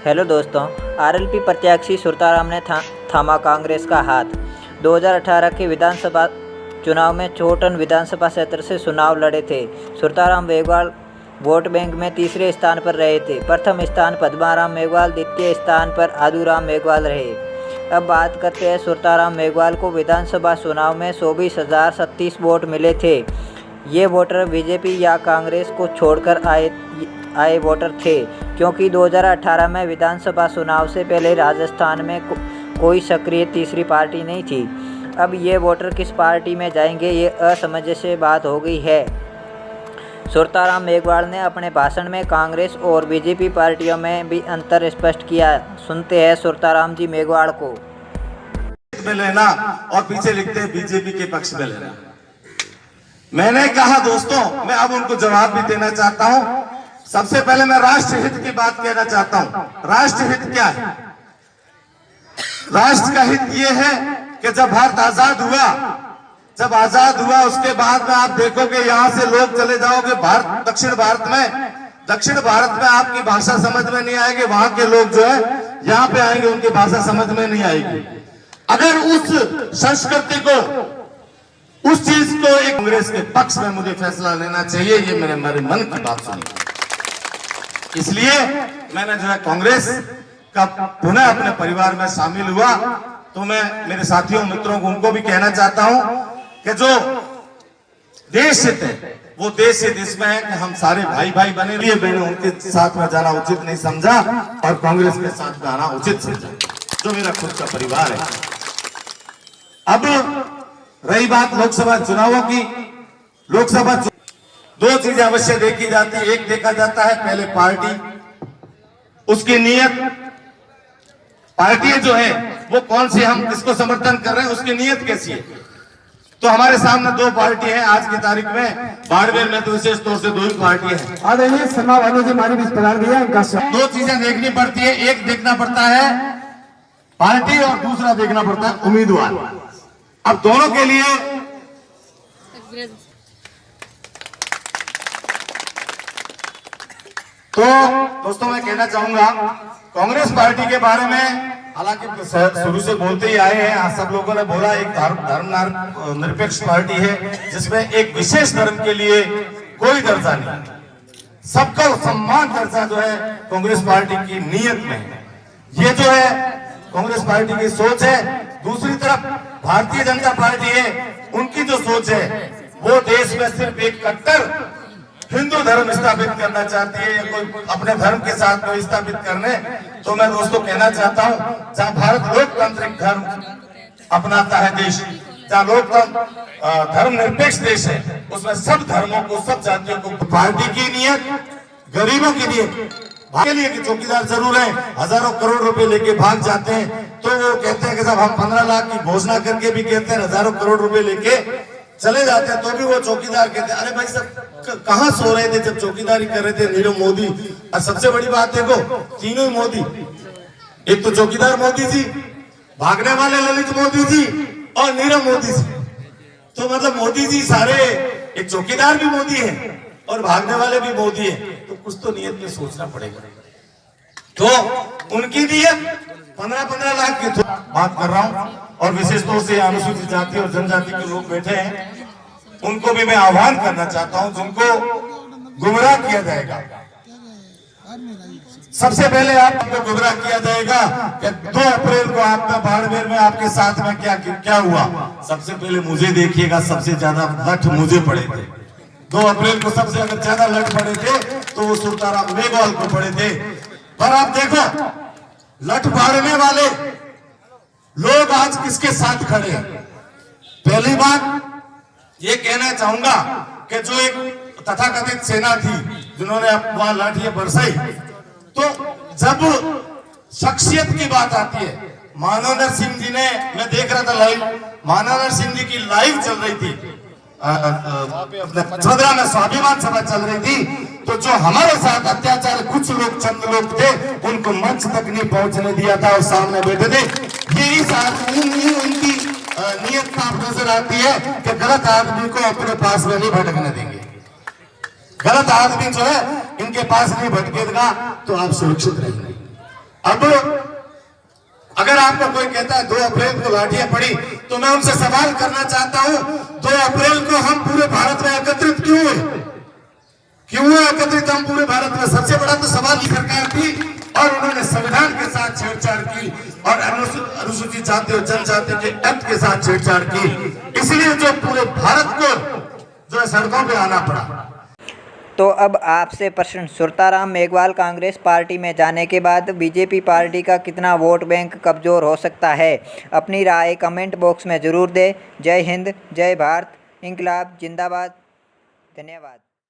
Hello दोस्तों, RLP प्रत्याशी सुरताराम ने थामा कांग्रेस का हाथ। 2018 के विधानसभा चुनाव में चोटन विधानसभा क्षेत्र से चुनाव लड़े थे। सुरताराम मेघवाल वोट बैंक में तीसरे स्थान पर रहे थे। प्रथम स्थान पद्माराम मेघवाल, द्वितीय स्थान पर आदूराम मेघवाल रहे। अब बात करते हैं सुरताराम मेघवाल को विधानसभा चुनाव में 24,036 वोट मिले थे। ये वोटर बीजेपी या कांग्रेस को छोड़कर आए वोटर थे, क्योंकि 2018 में विधानसभा चुनाव से पहले राजस्थान में कोई सक्रिय तीसरी पार्टी नहीं थी। अब ये वोटर किस पार्टी में जाएंगे, ये असमंजस से बात हो गई है। सुरताराम मेघवाल ने अपने भाषण में कांग्रेस और बीजेपी पार्टियों में भी अंतर स्पष्ट किया। सुनते हैं सुरताराम जी मेघवाल को। में लेना और पीछे लिखते हैं बीजेपी के पक्ष में लेना। मैंने कहा दोस्तों, मैं अब उनको जवाब भी देना चाहता हूं। सबसे पहले मैं राष्ट्र हित की बात कहना चाहता हूं। राष्ट्र हित क्या है? राष्ट्र का हित यह है कि जब भारत आजाद हुआ, उसके बाद में आप देखोगे यहां से लोग चले जाओगे दक्षिण भारत में आपकी भाषा समझ में नहीं आएगी। वहां के लोग जो है यहाँ पे आएंगे, उनकी भाषा समझ में नहीं आएगी। अगर उस संस्कृति को, उस चीज को एक कांग्रेस के पक्ष में मुझे फैसला लेना चाहिए, ये मेरे मन की बात सुनी। इसलिए मैंने जो है कांग्रेस का पुनः अपने परिवार में शामिल हुआ। तो मैं मेरे साथियों मित्रों को उनको भी कहना चाहता हूं कि जो देश हित है वो देश हित इसमें है कि हम सारे भाई भाई बने। लिए मैंने उनके साथ में जाना उचित नहीं समझा और कांग्रेस के साथ में आना उचित समझा, जो मेरा खुद का परिवार है। अब रही बात लोकसभा चुनावों की। दो चीजें अवश्य देखी जाती है। एक देखा जाता है पहले पार्टी, उसकी नीयत। पार्टी जो है वो कौन सी, हम किसको समर्थन कर रहे हैं, उसकी नीयत कैसी है। तो हमारे सामने दो पार्टी है आज की तारीख में। बाड़मेर में तो विशेष तौर से दो ही पार्टी है। दो चीजें देखनी पड़ती है। एक देखना पड़ता है पार्टी और दूसरा देखना पड़ता है उम्मीदवार। अब दोनों के लिए तो दोस्तों मैं कहना चाहूंगा कांग्रेस पार्टी के बारे में, हालांकि शुरू से बोलते ही आए हैं, सब लोगों ने बोला एक धर्म निरपेक्ष पार्टी है जिसमें एक विशेष धर्म के लिए कोई दर्जा नहीं, सबका सम्मान दर्जा जो है कांग्रेस पार्टी की नीयत में है। ये जो है कांग्रेस पार्टी की सोच है। दूसरी तरफ भारतीय जनता पार्टी है, उनकी जो सोच है वो देश में सिर्फ एक कट्टर हिंदू धर्म स्थापित करना चाहती है, या कोई अपने धर्म के साथ कोई स्थापित करने। तो मैं दोस्तों कहना चाहता हूं, जहां भारत लोकतांत्रिक धर्म अपनाता है देश, जहां लोकतंत्र धर्म निरपेक्ष देश है, उसमें सब धर्मों को, सब जातियों को, पार्टी की नीयत, गरीबों की नीयत के लिए कि चौकीदार जरूर है, हजारों करोड़ रुपए लेके भाग जाते हैं। तो वो कहते हैं कि जब हम 15 लाख की घोषणा करके भी कहते हैं हजारों करोड़ रुपए लेके चले जाते हैं, तो भी वो चौकीदार कहते हैं अरे भाई सब कहां सो रहे थे जब चौकीदारी कर रहे थे नीरव मोदी। और सबसे बड़ी बात देखो, तीनों ही मोदी, एक तो चौकीदार मोदी जी, भागने वाले ललित मोदी जी और नीरव मोदी जी। तो मतलब मोदी जी सारे, एक चौकीदार भी मोदी है और भागने वाले भी मोदी है। तो कुछ तो नियत में सोचना पड़ेगा। तो उनकी नियत 15-15 लाख की बात कर रहा हूं। और विशेष तौर से अनुसूचित जाति और जनजाति के लोग बैठे हैं, उनको भी मैं आह्वान करना चाहता हूं, जिनको गुमराह किया जाएगा। सबसे पहले आपको गुमराह किया जाएगा कि 2 अप्रैल को आपका बाड़मेर में आपके साथ में क्या हुआ। सबसे पहले मुझे देखिएगा, सबसे ज्यादा लठ मुझे पड़े थे। 2 अप्रैल को सबसे अगर ज्यादा लठ पड़े थे तो वो सुरताराम मेघवाल को पड़े थे। पर आप देखो, लठ बाड़ने वाले लोग आज किसके साथ खड़े हैं। पहली बात ये कहना चाहूंगा कि जो एक तथाकथित सेना थी जिन्होंने वहां लाठियां बरसाई, तो जब शख्सियत की बात आती है, मानवनर सिंह जी ने, मैं देख रहा था लाइव, मानवनर सिंह जी की लाइव चल रही थी, चौधरा में स्वाभिमान सभा चल रही थी। तो जो हमारे साथ अत्याचार कुछ लोग, चंद लोग थे, उनको मंच तक नहीं पहुंचने दिया था और सामने बैठे थे। ये इस उनकी नीयत साफ नजर आती है कि गलत आदमी को अपने पास में नहीं भटकने देंगे। गलत आदमी जो है इनके पास नहीं भटकेगा तो आप सुरक्षित रहेंगे। अब अगर आपको कोई कहता है 2 अप्रैल को लाठियां पड़ी, तो मैं उनसे सवाल करना चाहता हूं, 2 अप्रैल को हम पूरे भारत में एकत्रित क्यों हुए? क्यों हुए एकत्रित हम पूरे भारत में? सबसे बड़ा तो सवाल सरकार थी, और उन्होंने संविधान के साथ छेड़छाड़ की और अनुसूचित जाति और जनजाति के एक्ट के साथ छेड़छाड़ की, इसलिए जो पूरे भारत को जो है सड़कों पे आना पड़ा। तो अब आपसे प्रश्न, सुरताराम मेघवाल कांग्रेस पार्टी में जाने के बाद बीजेपी पार्टी का कितना वोट बैंक कमज़ोर हो सकता है? अपनी राय कमेंट बॉक्स में ज़रूर दें। जय हिंद, जय भारत, इंकलाब जिंदाबाद। धन्यवाद।